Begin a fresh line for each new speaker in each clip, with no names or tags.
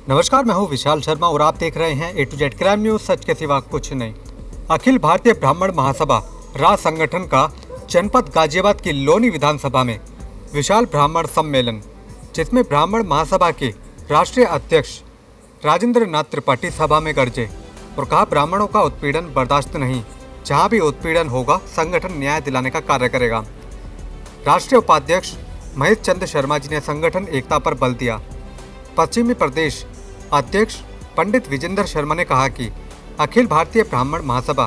नमस्कार, मैं हूं विशाल शर्मा और आप देख रहे हैं A to Z crime news, सच के सिवा कुछ नहीं। अखिल भारतीय ब्राह्मण महासभा राज संगठन का जनपद गाजियाबाद की लोनी विधानसभा में विशाल ब्राह्मण सम्मेलन, जिसमें ब्राह्मण महासभा के राष्ट्रीय अध्यक्ष राजेंद्र नाथ त्रिपाठी सभा में गरजे और कहा, ब्राह्मणों का उत्पीड़न बर्दाश्त नहीं, जहां भी उत्पीड़न होगा संगठन न्याय दिलाने का कार्य करेगा। राष्ट्रीय उपाध्यक्ष महेश चंद्र शर्मा जी ने संगठन एकता पर बल दिया। पश्चिमी प्रदेश अध्यक्ष पंडित विजेंद्र शर्मा ने कहा कि अखिल भारतीय ब्राह्मण महासभा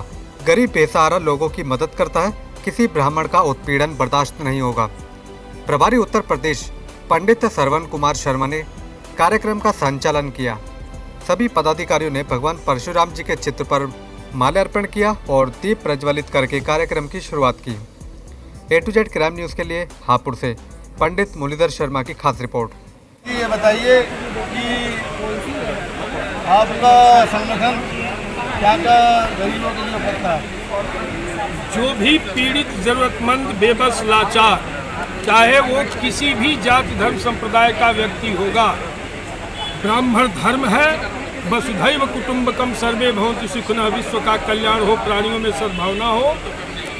गरीब बेसहारा लोगों की मदद करता है, किसी ब्राह्मण का उत्पीड़न बर्दाश्त नहीं होगा। प्रभारी उत्तर प्रदेश पंडित श्रवण कुमार शर्मा ने कार्यक्रम का संचालन किया। सभी पदाधिकारियों ने भगवान परशुराम जी के चित्र पर माल्यार्पण किया और दीप प्रज्वलित करके कार्यक्रम की शुरुआत की। A to Z crime news के लिए हापुड़ से पंडित मुरलीधर शर्मा की खास रिपोर्ट।
ये बताइए कि आपका संगठन क्या गरीबों के लिए करता है?
जो भी पीड़ित, जरूरतमंद, बेबस, लाचार, चाहे वो किसी भी जाति धर्म संप्रदाय का व्यक्ति होगा, ब्राह्मण धर्म है, वसुधैव कुटुंबकम सर्वे भवन्तु सुखिनः, विश्व का कल्याण हो, प्राणियों में सद्भावना हो,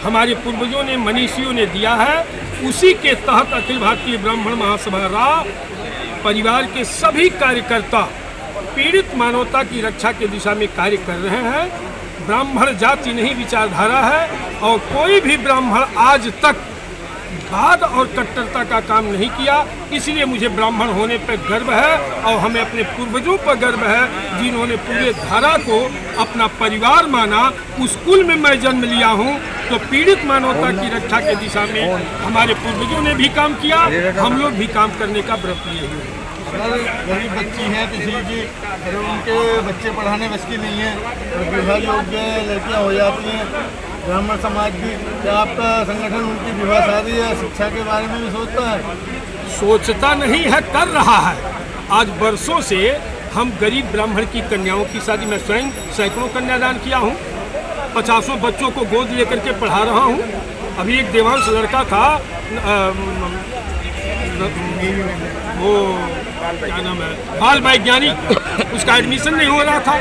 हमारे पूर्वजों ने, मनीषियों ने दिया है। उसी के तहत अखिल भारतीय ब्राह्मण महासभा रा परिवार के सभी कार्यकर्ता पीड़ित मानवता की रक्षा के दिशा में कार्य कर रहे हैं। ब्राह्मण जाति नहीं, विचारधारा है और कोई भी ब्राह्मण आज तक वाद और कट्टरता का काम नहीं किया। इसलिए मुझे ब्राह्मण होने पर गर्व है और हमें अपने पूर्वजों पर गर्व है, जिन्होंने पूरे धारा को अपना परिवार माना। उस कुल में मैं जन्म लिया हूँ, तो पीड़ित मानवता की रक्षा के दिशा में हमारे पूर्वजों ने भी काम किया, हम लोग भी काम करने का व्रत लिए हुए।
गरीब बच्ची हैं किसी की, अगर उनके बच्चे पढ़ाने बस की नहीं है और विवाह योग्य लड़कियाँ हो जाती हैं, ब्राह्मण समाज की, क्या आपका संगठन उनकी विवाह शादी या शिक्षा के बारे में भी सोचता है?
सोचता नहीं है, कर रहा है। आज वर्षों से हम गरीब ब्राह्मण की कन्याओं की शादी, मैं स्वयं सैकड़ों कन्यादान किया हूँ, 50 बच्चों को गोद लेकर के पढ़ा रहा हूँ। अभी एक देवांश लड़का था, वो क्या नाम है, बाल वैज्ञानिक, उसका एडमिशन नहीं हो रहा था,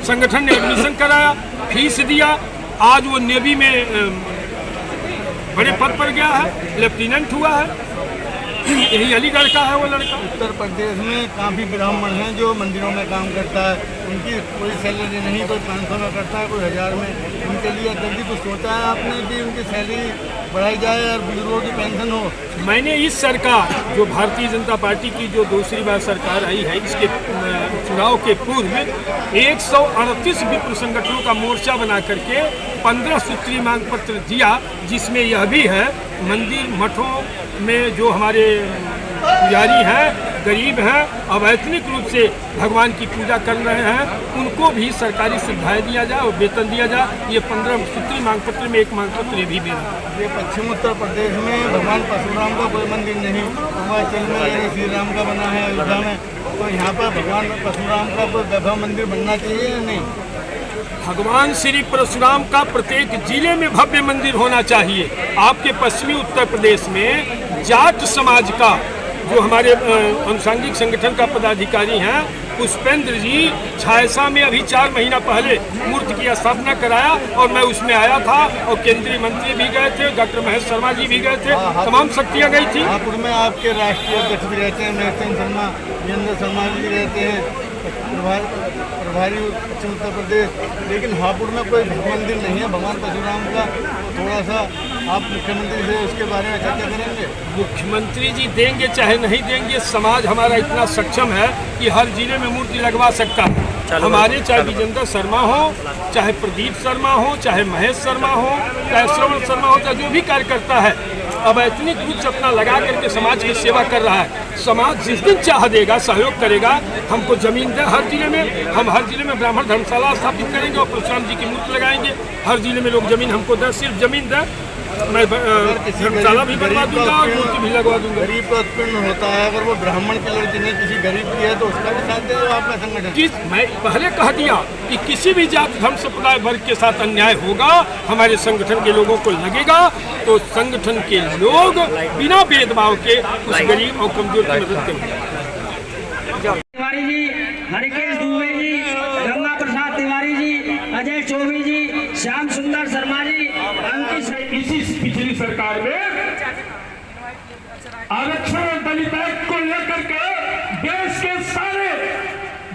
संगठन ने एडमिशन कराया, फीस दिया, आज वो नेवी में बड़े पद पर गया है, लेफ्टिनेंट हुआ है। यही अलीगढ़ का है वो लड़का।
उत्तर प्रदेश में काफ़ी ब्राह्मण हैं जो मंदिरों में काम करता है, उनकी कोई सैलरी नहीं, कोई 500 में करता है, कोई 1000 में। उनके लिए जल्दी कुछ सोचा है आपने कि उनकी सैलरी बढ़ाई जाए और बुजुर्गों की पेंशन हो?
मैंने इस सरकार, जो भारतीय जनता पार्टी की जो दूसरी बार सरकार आई है, इसके चुनाव के पूर्व 138 विप्र संगठनों का मोर्चा बना करके 15 सूत्रीय मांग पत्र दिया, जिसमें यह भी है मंदिर मठों में जो हमारे पुजारी हैं, गरीब हैं, अवैतनिक रूप से भगवान की पूजा कर रहे हैं, उनको भी सरकारी सुविधाएं दिया जाए और वेतन दिया जाए। ये 15 सूत्रीय मांग पत्र में एक मांग पत्र ये भी देना।
ये पश्चिम उत्तर प्रदेश में भगवान परशुराम का कोई मंदिर नहीं, हिमाचल में श्री राम का बना है, अयोध्या में, तो यहाँ पर भगवान परशुराम का कोई वैभव मंदिर बनना चाहिए या नहीं?
भगवान श्री परशुराम का प्रत्येक जिले में भव्य मंदिर होना चाहिए। आपके पश्चिमी उत्तर प्रदेश में जाट समाज का जो हमारे अनुषंगिक संगठन का पदाधिकारी हैं, पुष्पेंद्र जी, छायसा में अभी 4 महीना पहले मूर्ति की स्थापना कराया और मैं उसमें आया था और केंद्रीय मंत्री भी गए थे, डॉक्टर महेश शर्मा जी भी गए थे, तमाम शक्तियाँ गई थी।
हापुड़ में आपके राष्ट्रीय अध्यक्ष भी रहते हैं, महेश चंद्र शर्मा, विजेंद्र शर्मा जी रहते हैं, प्रभारी पश्चिम उत्तर प्रदेश, लेकिन हापुड़ में कोई मंदिर नहीं है भगवान परशुराम का। थोड़ा सा आप मुख्यमंत्री से उसके बारे में चर्चा करेंगे?
मुख्यमंत्री जी देंगे चाहे नहीं देंगे, समाज हमारा इतना सक्षम है कि हर जिले में मूर्ति लगवा सकता है। हमारे चाहे विजेंद्र शर्मा हो, चाहे प्रदीप शर्मा हो, चाहे महेश शर्मा हो, चाहे श्रवण शर्मा हो, चाहे जो भी कार्यकर्ता है, अवैतनिक रूप से अपना लगा करके समाज की सेवा कर रहा है। समाज जिस दिन चाह देगा, सहयोग करेगा, हमको जमीन दे हर जिले में, हम हर जिले में ब्राह्मण धर्मशाला स्थापित करेंगे और परशुराम जी की मूर्ति लगाएंगे। हर जिले में लोग जमीन हमको दे, सिर्फ जमीन दे, मैं धर्मशाला भी बनवा दूंगा और मूर्ति भी लगवा दूंगा।
गरीब का उत्पीड़न होता है, अगर वो ब्राह्मण की लड़की ने किसी गरीब की है तो उसका भी साथ देगा आपका संगठन?
मैं पहले कह दिया कि किसी भी जाति धर्म संप्रदाय वर्ग के साथ अन्याय होगा, हमारे संगठन के लोगों को लगेगा, तो संगठन के लोग बिना भेदभाव के उस गरीब और कमजोर की मदद करेंगे।
हरिकेश दुबे जी, गंगा प्रसाद तिवारी जी, अजय चौबे जी, श्याम सुंदर शर्मा जी, अंकित।
इसी पिछली सरकार में आरक्षण और दलित एक्ट को लेकर के देश के सारे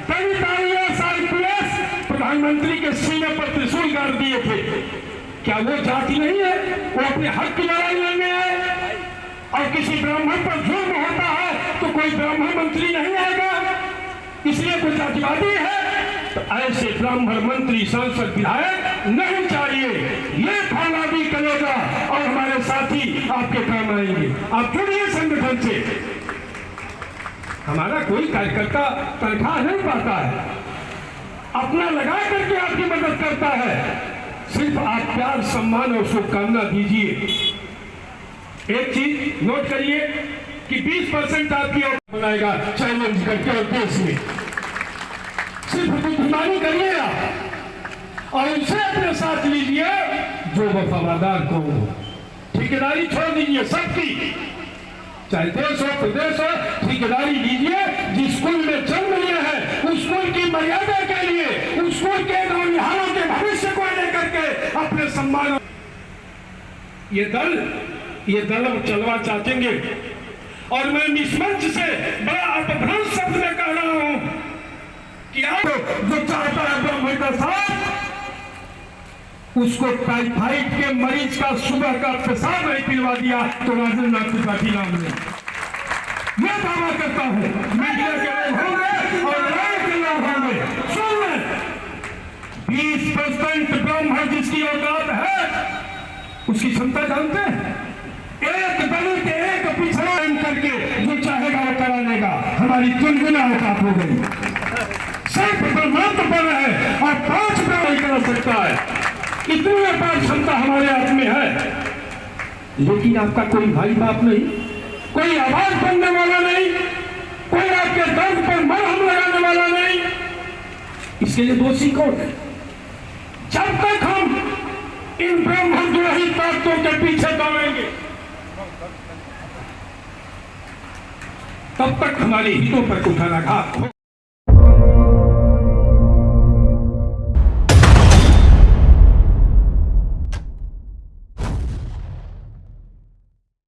दलित आईएएस आईपीएस प्रधानमंत्री के सीने पर त्रिशूल गाड़ दिए थे। क्या वो जाति नहीं है? वो अपने हक की लड़ाई लड़ने आए। और किसी ब्राह्मण पर जुर्म होता है तो कोई ब्राह्मण मंत्री नहीं आएगा, इसलिए कोई जातिवादी है। तो ऐसे ब्राह्मण मंत्री, सांसद, विधायक नहीं चाहिए। ये फौलादी करेगा और हमारे साथी आपके काम आएंगे। आप जुड़िए संगठन से। हमारा कोई कार्यकर्ता तनख्वाह नहीं पाता है, अपना लगा करके आपकी मदद करता है। सिर्फ आप प्यार, सम्मान और शुभकामना दीजिए। एक चीज नोट करिए कि 20% आपकी बनाएगा चैलेंज करके और देश में। सिर्फ बुद्धिमानी करिए आप और उनसे अपने साथ लीजिए जो वफादार को। ठेकेदारी छोड़ दीजिए सबकी, चाहे देश हो प्रदेश हो, ठेकेदारी लीजिए। जिस स्कूल में जन्म लिया है उस स्कूल की मर्यादा के लिए, उस स्कूल के नौनिहालों के भविष्य को लेकर के अपने सम्मान। ये दल अब चलवा चाहेंगे और मैं इस मंच से बड़ा अपभ्रंश शब्द में कह रहा हूं कि आप जो चाहता है ब्राह्मण का साथ, उसको टाइफाइड के मरीज का सुबह का पेशाब नहीं पिलवा दिया तो राजेंद्र त्रिपाठी नाम ने। मैं दावा करता हूं मीडिया के लोग होंगे और राय के लोग होंगे। सुन लें, 20% ब्राह्मण जिसकी औकात है उसकी क्षमता जानते हैं। एक दलित, एक पिछड़ा करके जो चाहेगा वो करा लेगा। हमारी 3 गुना औकात हो गई। सिर्फ ब्रह्मांड पर है और 5 नहीं कर सकता है। इतनी अपार क्षमता हमारे हाथ में है, लेकिन आपका कोई भाई बाप नहीं, कोई आवाज बनने वाला नहीं, कोई आपके दर्द पर मरहम लगाने वाला नहीं। इसके लिए दोषी कौन है? जब तक हम इन ब्राह्मण द्रोही ताकतों के पीछे दौड़ेंगे तब तक हमारे हितों पर उठाना घात हो।